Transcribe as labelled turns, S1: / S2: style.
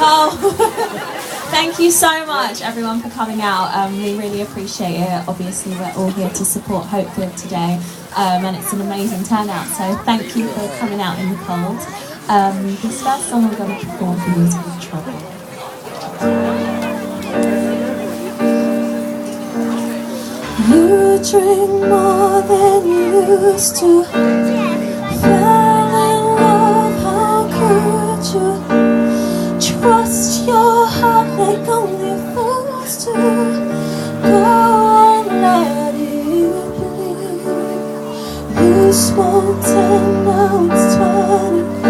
S1: Oh, thank you so much, everyone, for coming out. We really appreciate it. Obviously, we're all here to support Hopefield today, and it's an amazing turnout. So thank you for coming out in the cold. This first song I'm going to perform for you is called Trouble. You drink more than you used to. Fell in love, how could you? Trust your heart like only fools do. Go and let it bleed. You smoked and now it's turning.